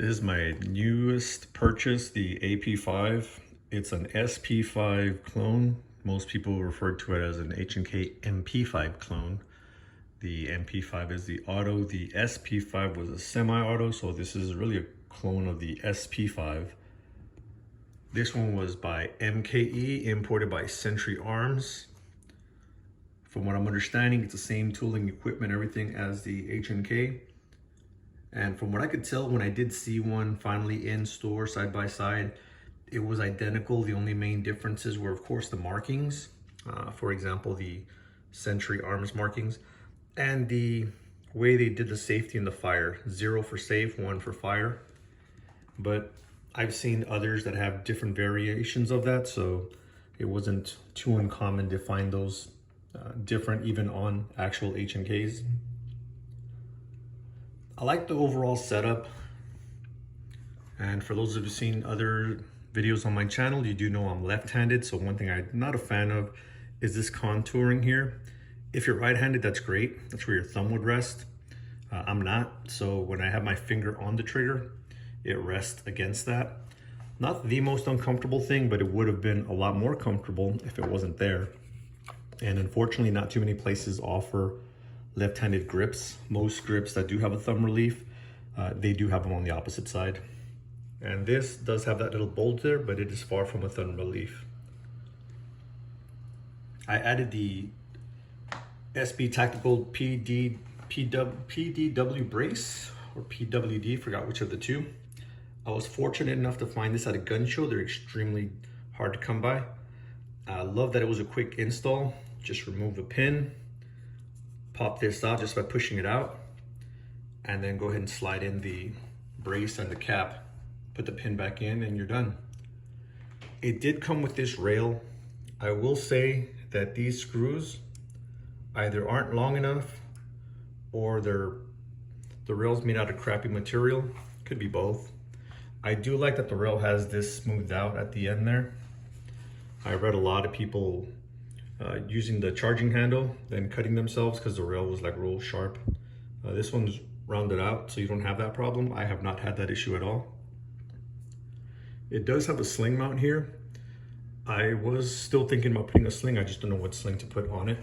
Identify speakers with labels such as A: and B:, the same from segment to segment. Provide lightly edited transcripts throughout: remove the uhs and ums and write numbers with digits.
A: This is my newest purchase, the AP5. It's an SP5 clone. Most people refer to it as an H&K MP5 clone. The MP5 is the auto. The SP5 was a semi-auto, so this is really a clone of the SP5. This one was by MKE, imported by Century Arms. From what I'm understanding, it's the same tooling, equipment, everything as the H&K. And from what I could tell, when I did see one finally in store side by side, it was identical. The only main differences were, of course, the markings. For example, the Century Arms markings and the way they did the safety and the fire. 0 for safe, 1 for fire. But I've seen others that have different variations of that, so it wasn't too uncommon to find those different even on actual H&Ks. I like the overall setup, and for those of you who've seen other videos on my channel, you do know I'm left-handed, so one thing I'm not a fan of is this contouring here. If you're right-handed, that's great. That's where your thumb would rest. I'm not, so when I have my finger on the trigger, it rests against that. Not the most uncomfortable thing, but it would have been a lot more comfortable if it wasn't there. And unfortunately, not too many places offer left-handed grips. Most grips that do have a thumb relief, they do have them on the opposite side. And this does have that little bulge there, but it is far from a thumb relief. I added the SB Tactical PDW brace, or PWD, forgot which of the two. I was fortunate enough to find this at a gun show. They're extremely hard to come by. I love that it was a quick install. Just remove the pin, pop this out just by pushing it out, and then go ahead and slide in the brace and the cap. Put the pin back in and you're done. It did come with this rail. I will say that these screws either aren't long enough or the rail's made out of crappy material. Could be both. I do like that the rail has this smoothed out at the end there. I read a lot of people using the charging handle, then cutting themselves because the rail was like real sharp. This one's rounded out, so you don't have that problem. I have not had that issue at all. It does have a sling mount here. I was still thinking about putting a sling. I just don't know what sling to put on it.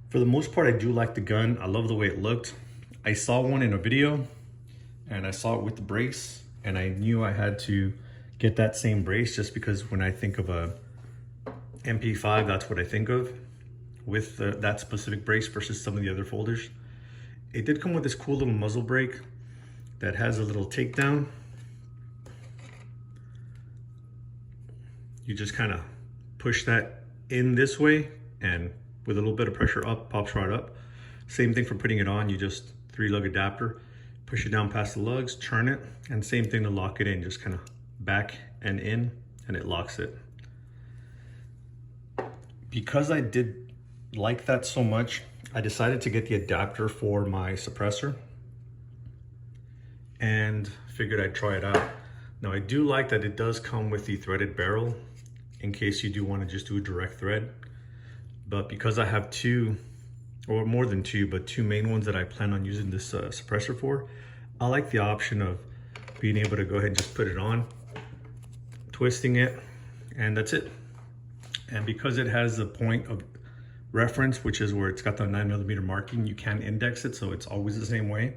A: For the most part, I do like the gun. I love the way it looked. I saw one in a video and I saw it with the brace, and I knew I had to get that same brace just because when I think of a MP5, that's what I think of with that specific brace versus some of the other folders. It did come with this cool little muzzle brake that has a little takedown. You just kind of push that in this way, and with a little bit of pressure up, pops right up. Same thing for putting it on. You just 3-lug adapter, push it down past the lugs, turn it, and same thing to lock it in, just kind of back and in, and it locks it. Because I did like that so much, I decided to get the adapter for my suppressor and figured I'd try it out. Now I do like that it does come with the threaded barrel in case you do want to just do a direct thread. But because I have two, or more than two, but two main ones that I plan on using this suppressor for, I like the option of being able to go ahead and just put it on, twisting it, and that's it. And because it has a point of reference, which is where it's got the 9mm marking, you can index it, so it's always the same way.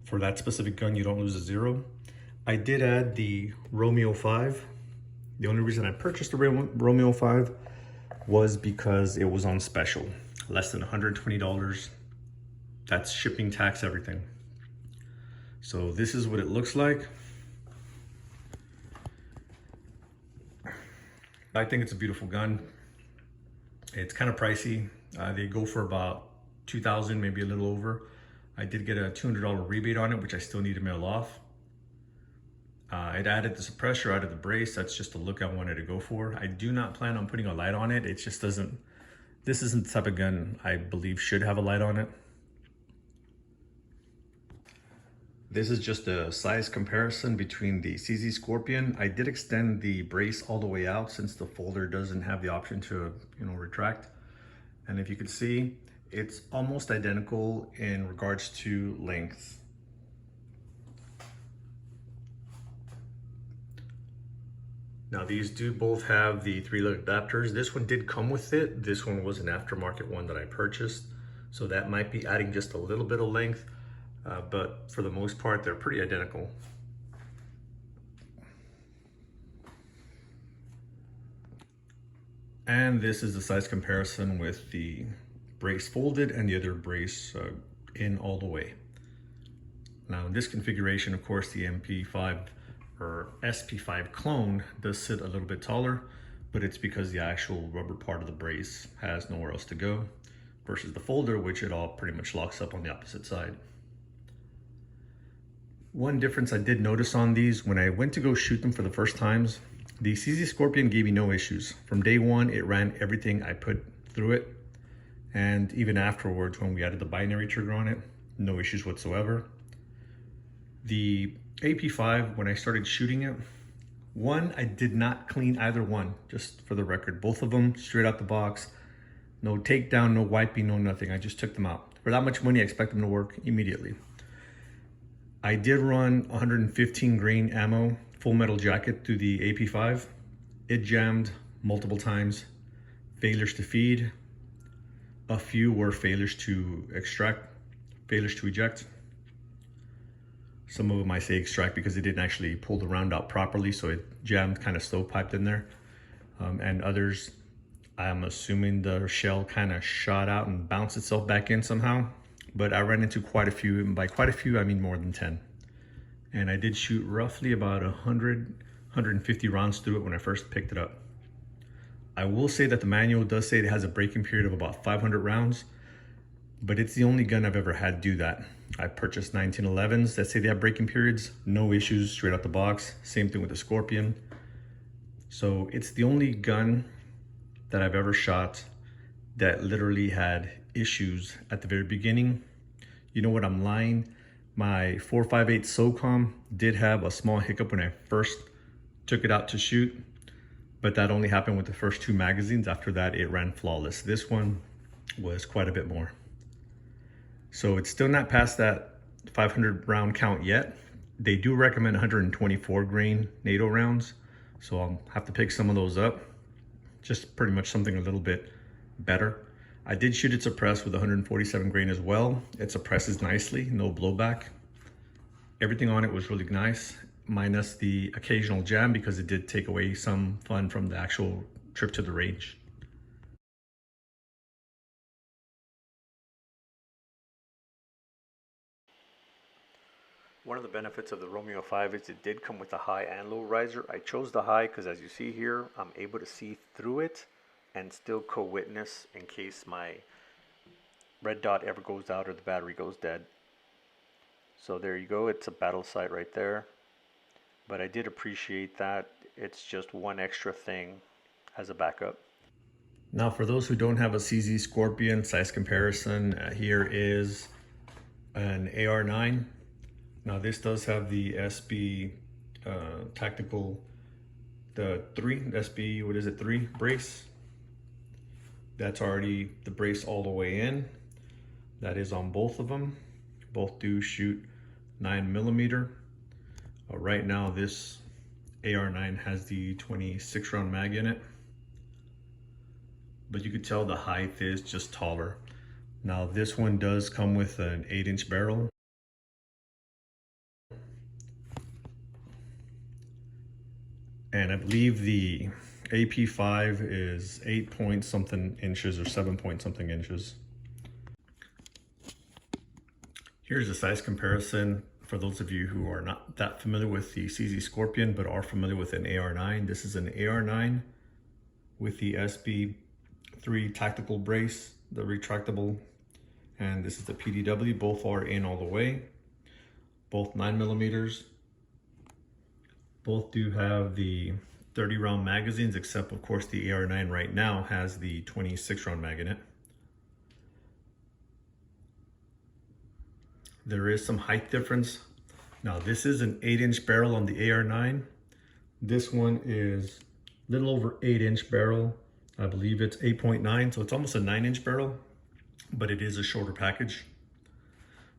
A: For that specific gun, you don't lose a 0. I did add the Romeo 5. The only reason I purchased the Romeo 5 was because it was on special. Less than $120. That's shipping, tax, everything. So this is what it looks like. I think it's a beautiful gun. It's kind of pricey. They go for about $2,000, maybe a little over. I did get a $200 rebate on it, which I still need to mail off. It added the suppressor, added the brace. That's just the look I wanted to go for. I do not plan on putting a light on it. It just doesn't, this isn't the type of gun I believe should have a light on it. This is just a size comparison between the CZ Scorpion. I did extend the brace all the way out since the folder doesn't have the option to, retract. And if you could see, It's almost identical in regards to length. Now these do both have the 3-leg adapters. This one did come with it. This one was an aftermarket one that I purchased. So that might be adding just a little bit of length, but for the most part, they're pretty identical. And this is the size comparison with the brace folded and the other brace in all the way. Now in this configuration, of course, the MP5 or SP5 clone does sit a little bit taller, but it's because the actual rubber part of the brace has nowhere else to go versus the folder, which it all pretty much locks up on the opposite side. One difference I did notice on these, when I went to go shoot them for the first times, the CZ Scorpion gave me no issues. From day one, it ran everything I put through it. And even afterwards, when we added the binary trigger on it, no issues whatsoever. The AP5, when I started shooting it, one, I did not clean either one, just for the record. Both of them straight out the box. No takedown, no wiping, no nothing. I just took them out. For that much money, I expect them to work immediately. I did run 115 grain ammo, full metal jacket through the AP5. It jammed multiple times. Failures to feed. A few were failures to extract, failures to eject. Some of them I say extract because it didn't actually pull the round out properly, so it jammed kind of stovepiped in there. And others, I'm assuming the shell kind of shot out and bounced itself back in somehow. But I ran into quite a few, and by quite a few, I mean more than 10. And I did shoot roughly about 150 rounds through it when I first picked it up. I will say that the manual does say it has a breaking period of about 500 rounds, but it's the only gun I've ever had do that. I purchased 1911s that say they have breaking periods, no issues straight out the box. Same thing with the Scorpion. So it's the only gun that I've ever shot that literally had issues at the very beginning. You know what, I'm lying. My 4.58 SOCOM did have a small hiccup when I first took it out to shoot, but that only happened with the first 2 magazines. After that, it ran flawless. This one was quite a bit more. So it's still not past that 500 round count yet. They do recommend 124 grain NATO rounds, so I'll have to pick some of those up. Just pretty much something a little bit better. I did shoot it suppressed with 147 grain as well. It suppresses nicely, no blowback. Everything on it was really nice, minus the occasional jam because it did take away some fun from the actual trip to the range. One of the benefits of the Romeo 5 is it did come with a high and low riser. I chose the high because, as you see here, I'm able to see through it and still co-witness in case my red dot ever goes out or the battery goes dead. So there you go, it's a battle sight right there. But I did appreciate that. It's just one extra thing as a backup. Now for those who don't have a CZ Scorpion size comparison, here is an AR9. Now this does have the SB tactical, the 3, SB, what is it, 3 brace. That's already the brace all the way in. That is on both of them. Both do shoot 9mm. Right now this AR9 has the 26 round mag in it, but you could tell the height is just taller. Now this one does come with an 8-inch barrel. And I believe the AP5 is 8 point something inches or 7 point something inches. Here's a size comparison for those of you who are not that familiar with the CZ Scorpion but are familiar with an AR9. This is an AR9 with the SB3 tactical brace, the retractable, and this is the PDW. Both are in all the way, both 9mm. Both do have the 30 round magazines, except of course the AR9 right now has the 26 round mag in it. There is some height difference. Now this is an 8-inch barrel on the AR9. This one is a little over 8-inch barrel. I believe it's 8.9, so it's almost a 9-inch barrel. but it is a shorter package.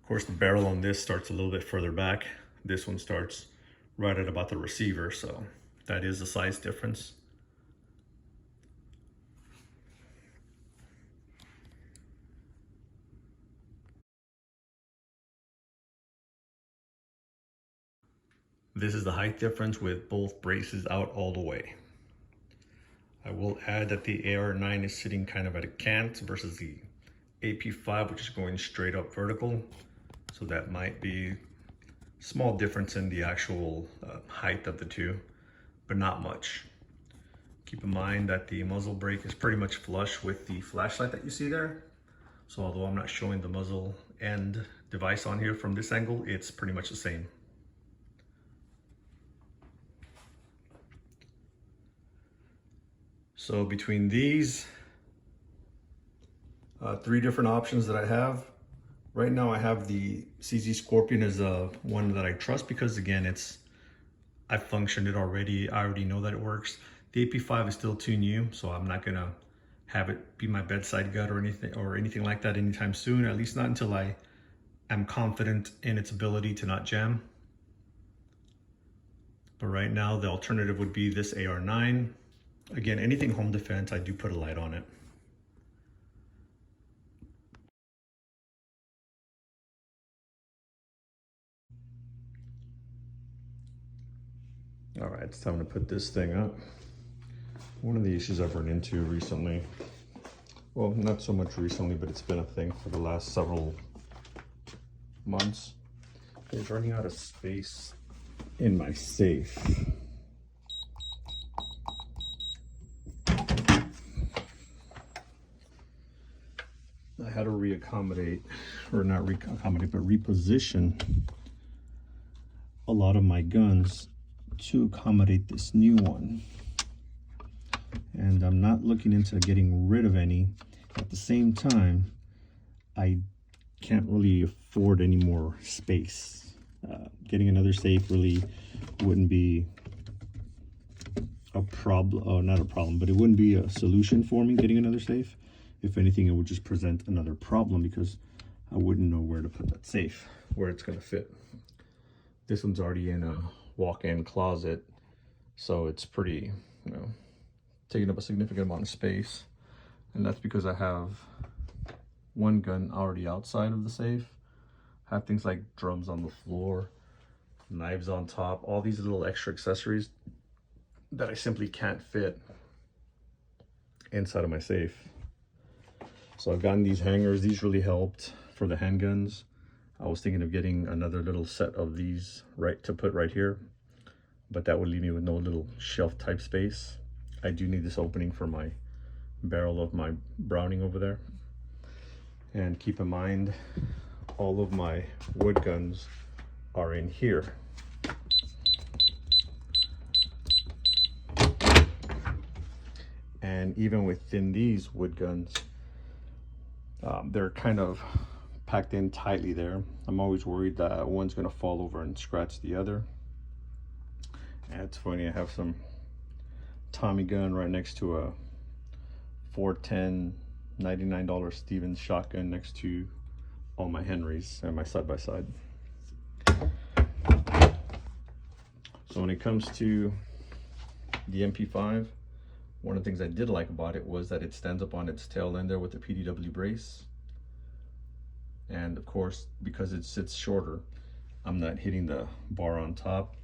A: Of course, the barrel on this starts a little bit further back. This one starts right at about the receiver, so that is a size difference. This is the height difference with both braces out all the way. I will add that the AR9 is sitting kind of at a cant versus the AP5, which is going straight up vertical. So that might be a small difference in the actual height of the two, but not much. Keep in mind that the muzzle brake is pretty much flush with the flashlight that you see there. So although I'm not showing the muzzle end device on here from this angle, it's pretty much the same. So between these three different options that I have, right now I have the CZ Scorpion as one that I trust because again, I've functioned it already. I already know that it works. The AP5 is still too new, so I'm not gonna have it be my bedside gut or anything like that anytime soon, at least not until I am confident in its ability to not jam. But right now the alternative would be this AR9. Again, anything home defense, I do put a light on it. All right, it's time to put this thing up. One of the issues I've run into recently, well, not so much recently, but it's been a thing for the last several months, is running out of space in my safe. I had to reaccommodate, or not reaccommodate, but reposition a lot of my guns to accommodate this new one. And I'm not looking into getting rid of any. At the same time, I can't really afford any more space. Getting another safe really wouldn't be a problem, oh, not a problem, but it wouldn't be a solution for me getting another safe. If anything, it would just present another problem because I wouldn't know where to put that safe, where it's gonna fit. This one's already in a walk-in closet, so it's pretty, taking up a significant amount of space. And that's because I have one gun already outside of the safe. I have things like drums on the floor, knives on top, all these little extra accessories that I simply can't fit inside of my safe. So I've gotten these hangers. These really helped for the handguns. I was thinking of getting another little set of these to put right here, but that would leave me with no little shelf type space. I do need this opening for my barrel of my Browning over there. And keep in mind, all of my wood guns are in here. And even within these wood guns, they're kind of packed in tightly there. I'm always worried that one's gonna fall over and scratch the other. And it's funny, I have some Tommy gun right next to a 410 $99 Stevens shotgun next to all my Henrys and my side-by-side. So when it comes to the MP5, one of the things I did like about it was that it stands up on its tail end there with the PDW brace. And of course, because it sits shorter, I'm not hitting the bar on top.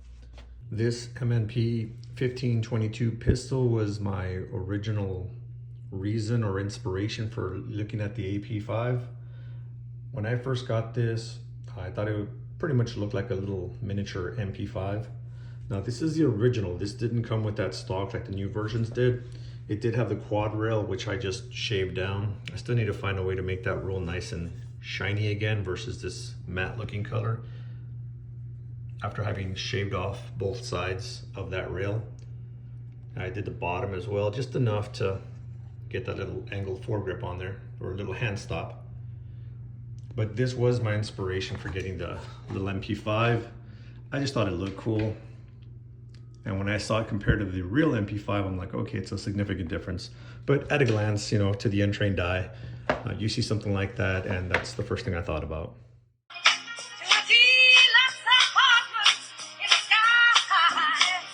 A: This MNP 1522 pistol was my original reason or inspiration for looking at the AP5. When I first got this, I thought it would pretty much look like a little miniature MP5. Now this is the original. This didn't come with that stock like the new versions did. It did have the quad rail, which I just shaved down. I still need to find a way to make that real nice and shiny again versus this matte looking color after having shaved off both sides of that rail. I did the bottom as well, just enough to get that little angled foregrip on there, or a little hand stop. But this was my inspiration for getting the little MP5. I just thought it looked cool. And when I saw it compared to the real MP5, I'm like, okay, it's a significant difference. But at a glance, to the untrained eye, You see something like that, and that's the first thing I thought about.